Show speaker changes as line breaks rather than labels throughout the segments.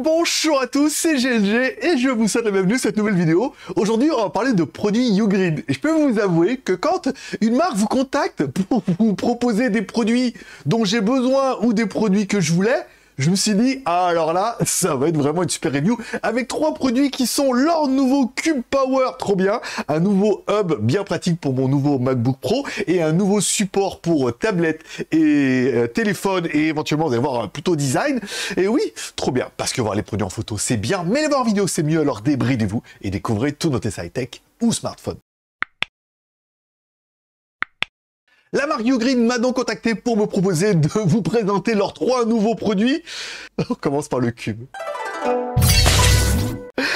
Bonjour à tous, c'est GLG et je vous souhaite la bienvenue à cette nouvelle vidéo. Aujourd'hui, on va parler de produits YouGreen. Et je peux vous avouer que quand une marque vous contacte pour vous proposer des produits dont j'ai besoin ou des produits que je voulais, je me suis dit, ah alors là, ça va être vraiment une super review avec 3 produits qui sont leur nouveau Cube Power, trop bien, un nouveau hub bien pratique pour mon nouveau MacBook Pro et un nouveau support pour tablette et téléphone et éventuellement vous allez voir plutôt design. Et oui, trop bien, parce que voir les produits en photo c'est bien, mais les voir en vidéo c'est mieux, alors débridez-vous et découvrez tous nos tests high-tech ou smartphone. La marque YouGreen m'a donc contacté pour me proposer de vous présenter leurs 3 nouveaux produits. On commence par le Cube.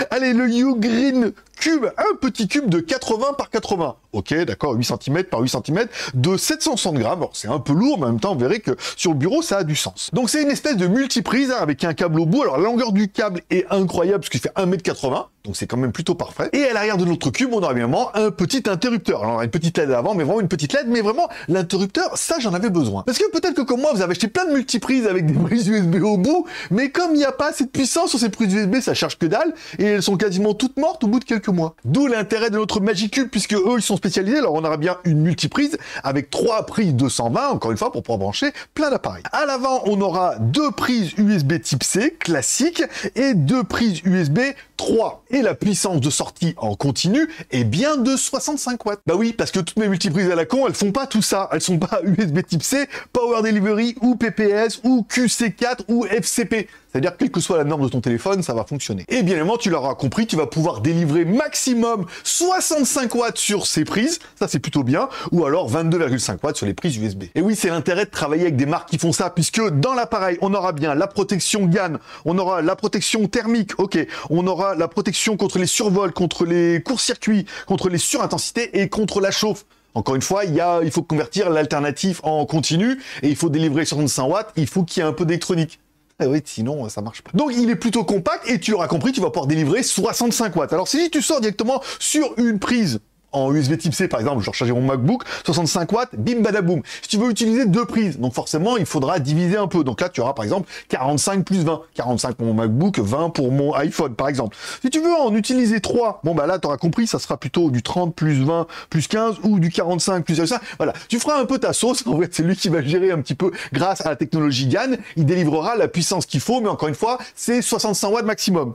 Allez, le YouGreen Cube, un petit cube de 80 par 80. Ok, d'accord, 8 cm par 8 cm de 760 grammes. Alors, c'est un peu lourd, mais en même temps, vous verrez que sur le bureau, ça a du sens. Donc, c'est une espèce de multiprise avec un câble au bout. Alors, la longueur du câble est incroyable parce qu'il fait 1,80 m. Donc, c'est quand même plutôt parfait. Et à l'arrière de notre cube, on aura évidemment un petit interrupteur. Alors, on a une petite LED à l'avant, mais vraiment une petite LED. Mais vraiment, l'interrupteur, ça, j'en avais besoin. Parce que peut-être que comme moi, vous avez acheté plein de multiprises avec des prises USB au bout. Mais comme il n'y a pas assez de puissance sur ces prises USB, ça charge que dalle. Et elles sont quasiment toutes mortes au bout de quelques mois. D'où l'intérêt de notre Magicube, puisque eux, ils sont spécialisés. Alors, on aura bien une multiprise avec 3 prises 220, encore une fois, pour pouvoir brancher plein d'appareils. À l'avant, on aura 2 prises USB type C classiques et 2 prises USB 3. Et la puissance de sortie en continu est bien de 65 watts. Bah oui, parce que toutes mes multiprises à la con, elles font pas tout ça. Elles sont pas USB type C, Power Delivery ou PPS ou QC4 ou FCP. C'est-à-dire, quelle que soit la norme de ton téléphone, ça va fonctionner. Et bien évidemment, tu l'auras compris, tu vas pouvoir délivrer maximum 65 watts sur ces prises, ça c'est plutôt bien, ou alors 22,5 watts sur les prises USB. Et oui, c'est l'intérêt de travailler avec des marques qui font ça, puisque dans l'appareil, on aura bien la protection GaN, on aura la protection thermique, ok, on aura la protection contre les survols, contre les courts-circuits, contre les surintensités et contre la chauffe. Encore une fois, il faut convertir l'alternative en continu, et il faut délivrer 65 watts, il faut qu'il y ait un peu d'électronique. Eh oui, sinon ça marche pas. Donc il est plutôt compact et tu l'auras compris, tu vas pouvoir délivrer 65 watts. Alors si tu sors directement sur une prise en USB type C par exemple, je vais recharger mon MacBook, 65 watts, bim badaboum. Si tu veux utiliser 2 prises, donc forcément il faudra diviser un peu. Donc là tu auras par exemple 45 plus 20. 45 pour mon MacBook, 20 pour mon iPhone par exemple. Si tu veux en utiliser 3, bon bah là tu auras compris, ça sera plutôt du 30 plus 20 plus 15 ou du 45 plus 5. Voilà, tu feras un peu ta sauce. En fait c'est lui qui va gérer un petit peu grâce à la technologie GaN. Il délivrera la puissance qu'il faut, mais encore une fois c'est 65 watts maximum.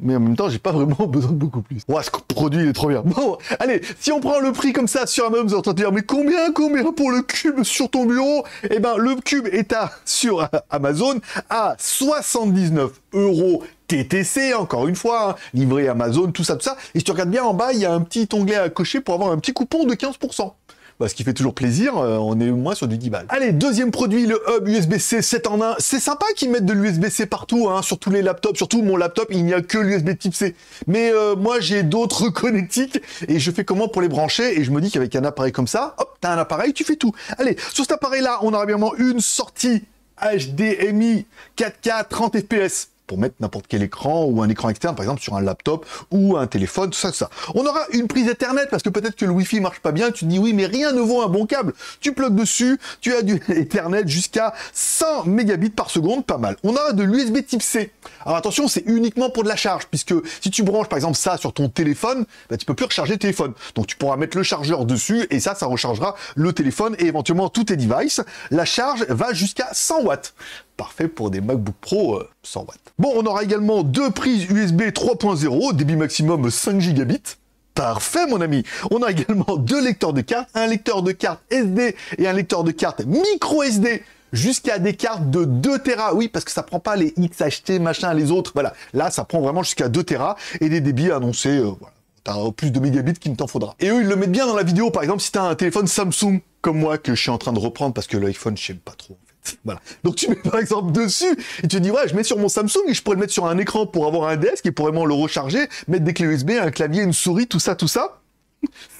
Mais en même temps, j'ai pas vraiment besoin de beaucoup plus. Ouais, ce produit, il est trop bien. Bon, allez, si on prend le prix comme ça sur Amazon, vous entendez dire, mais combien pour le cube sur ton bureau? Eh ben, le cube est sur Amazon à 79 € TTC, encore une fois, hein, livré Amazon, tout ça. Et si tu regardes bien en bas, il y a un petit onglet à cocher pour avoir un petit coupon de 15%. Bah, ce qui fait toujours plaisir, on est au moins sur du 10 balles. Allez, deuxième produit, le hub USB-C 7 en 1. C'est sympa qu'ils mettent de l'USB-C partout, hein, sur tous les laptops. Surtout mon laptop, il n'y a que l'USB type C. Mais moi, j'ai d'autres connectiques et je fais comment pour les brancher? Et je me dis qu'avec un appareil comme ça, hop, t'as un appareil, tu fais tout. Allez, sur cet appareil-là, on aura bien une sortie HDMI 4K 30 fps. Pour mettre n'importe quel écran ou un écran externe, par exemple sur un laptop ou un téléphone, tout ça. On aura une prise Ethernet parce que peut-être que le Wi-Fi marche pas bien, tu te dis oui mais rien ne vaut un bon câble. Tu plugues dessus, tu as du Ethernet jusqu'à 100 mégabits par seconde, pas mal. On a de l'USB type C. Alors attention, c'est uniquement pour de la charge, puisque si tu branches par exemple ça sur ton téléphone, bah, tu peux plus recharger le téléphone. Donc tu pourras mettre le chargeur dessus et ça rechargera le téléphone et éventuellement tous tes devices. La charge va jusqu'à 100 watts. Parfait pour des MacBook Pro 100 watts. Bon, on aura également 2 prises USB 3.0, débit maximum 5 gigabits. Parfait, mon ami. On a également 2 lecteurs de cartes, un lecteur de carte SD et un lecteur de carte micro SD jusqu'à des cartes de 2 Tera. Oui, parce que ça prend pas les XHT, machin, les autres. Voilà. Là, ça prend vraiment jusqu'à 2 Tera et des débits annoncés, voilà. T'as plus de mégabits qu'il ne t'en faudra. Et eux, ils le mettent bien dans la vidéo. Par exemple, si t'as un téléphone Samsung, comme moi, que je suis en train de reprendre parce que l'iPhone, je sais pas trop. Voilà. Donc tu mets par exemple dessus et tu te dis ouais je mets sur mon Samsung et je pourrais le mettre sur un écran pour avoir un desk et pour vraiment le recharger, mettre des clés USB, un clavier, une souris, tout ça.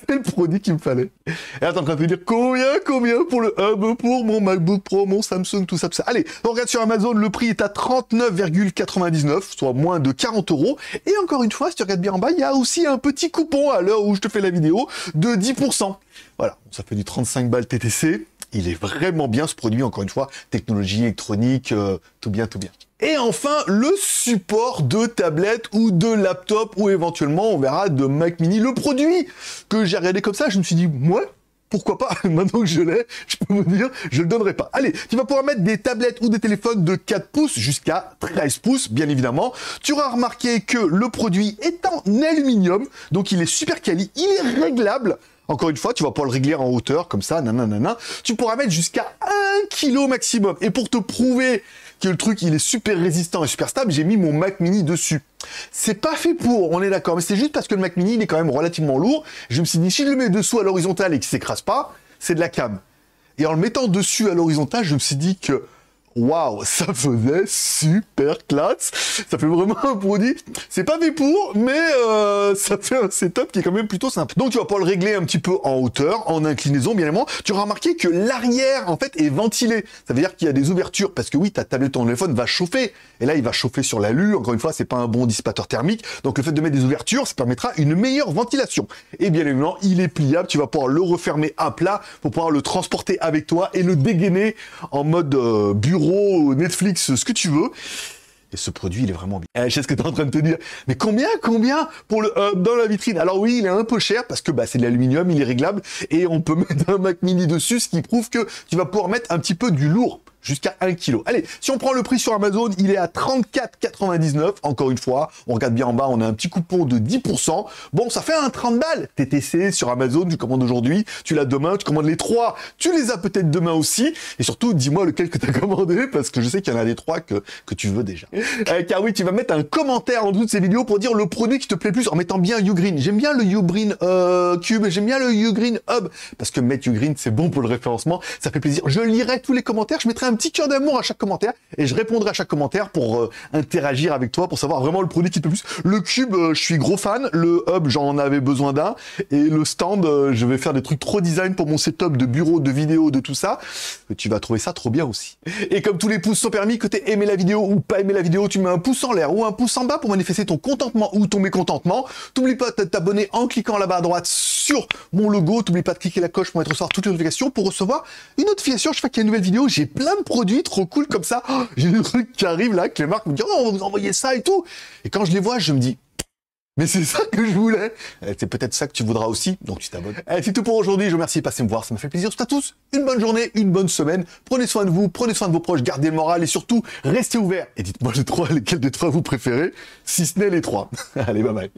C'est le produit qu'il me fallait. Et là t'es en train de te dire combien pour le hub, pour mon MacBook Pro, mon Samsung, tout ça. Allez, on regarde sur Amazon, le prix est à 39,99, soit moins de 40 €. Et encore une fois, si tu regardes bien en bas, il y a aussi un petit coupon à l'heure où je te fais la vidéo de 10%. Voilà, ça fait du 35 balles TTC. Il est vraiment bien ce produit, encore une fois, technologie électronique, tout bien, tout bien. Et enfin, le support de tablette ou de laptop ou éventuellement, on verra, de Mac Mini. Le produit que j'ai regardé comme ça, je me suis dit, moi, pourquoi pas? Maintenant que je l'ai, je peux vous dire, je le donnerai pas. Allez, tu vas pouvoir mettre des tablettes ou des téléphones de 4 pouces jusqu'à 13 pouces, bien évidemment. Tu auras remarqué que le produit est en aluminium, donc il est super quali, il est réglable. Encore une fois, tu vas pouvoir le régler en hauteur, comme ça, nanana. Tu pourras mettre jusqu'à 1 kg maximum. Et pour te prouver que le truc, il est super résistant et super stable, j'ai mis mon Mac Mini dessus. C'est pas fait pour, on est d'accord, mais c'est juste parce que le Mac Mini, il est quand même relativement lourd. Je me suis dit, si je le mets dessous à l'horizontale et qu'il s'écrase pas, c'est de la cam. Et en le mettant dessus à l'horizontale, je me suis dit que waouh, ça faisait super classe. Ça fait vraiment un produit. C'est pas fait pour, mais ça fait un setup qui est quand même plutôt simple. Donc tu vas pouvoir le régler un petit peu en hauteur, en inclinaison, bien évidemment. Tu auras remarqué que l'arrière, en fait, est ventilé. Ça veut dire qu'il y a des ouvertures, parce que oui, ta tablette, ton téléphone va chauffer. Et là, il va chauffer sur l'alu. Encore une fois, c'est pas un bon dissipateur thermique. Donc le fait de mettre des ouvertures, ça permettra une meilleure ventilation. Et bien évidemment, il est pliable. Tu vas pouvoir le refermer à plat pour pouvoir le transporter avec toi et le dégainer en mode bureau, Netflix, ce que tu veux. Et ce produit, il est vraiment bien. Je sais ce que tu es en train de te dire. Mais combien pour le hub dans la vitrine? Alors oui, il est un peu cher parce que c'est de l'aluminium, il est réglable et on peut mettre un Mac Mini dessus, ce qui prouve que tu vas pouvoir mettre un petit peu du lourd. Jusqu'à 1 kg. Allez, si on prend le prix sur Amazon, il est à 34,99. Encore une fois, on regarde bien en bas, on a un petit coupon de 10%. Bon, ça fait un 30 balles. TTC sur Amazon, tu commandes aujourd'hui, tu l'as demain, tu commandes les 3, tu les as peut-être demain aussi. Et surtout, dis-moi lequel que tu as commandé, parce que je sais qu'il y en a des 3 que tu veux déjà. Car oui, tu vas mettre un commentaire en dessous de ces vidéos pour dire le produit qui te plaît le plus en mettant bien Ugreen. J'aime bien le Ugreen Cube, j'aime bien le Ugreen Hub, parce que mettre Ugreen, c'est bon pour le référencement, ça fait plaisir. Je lirai tous les commentaires, je mettrai un petit cœur d'amour à chaque commentaire et je répondrai à chaque commentaire pour interagir avec toi, pour savoir vraiment le produit qui te plaît plus. Le cube, je suis gros fan. Le hub, j'en avais besoin d'un. Et le stand, je vais faire des trucs trop design pour mon setup de bureau, de vidéo, de tout ça. Tu vas trouver ça trop bien aussi. Et comme tous les pouces sont permis, que tu aies aimé la vidéo ou pas aimé la vidéo, tu mets un pouce en l'air ou un pouce en bas pour manifester ton contentement ou ton mécontentement. T'oublies pas de t'abonner en cliquant là-bas à droite sur mon logo. T'oublies pas de cliquer la coche pour recevoir toutes les notifications, pour recevoir une notification chaque fois qu'il y a une nouvelle vidéo. J'ai plein de produits trop cool comme ça. Oh, j'ai des trucs qui arrivent là, que les marques me disent, oh, on va vous envoyer ça et tout. Et quand je les vois, je me dis, mais c'est ça que je voulais. C'est peut-être ça que tu voudras aussi, donc tu t'abonnes. C'est tout pour aujourd'hui. Je vous remercie de passer me voir. Ça m'a fait plaisir. Tout à tous. Une bonne journée, une bonne semaine. Prenez soin de vous, prenez soin de vos proches, gardez le moral et surtout, restez ouverts. Et dites-moi les 3, lesquels des 3 vous préférez, si ce n'est les 3. Allez, bye bye.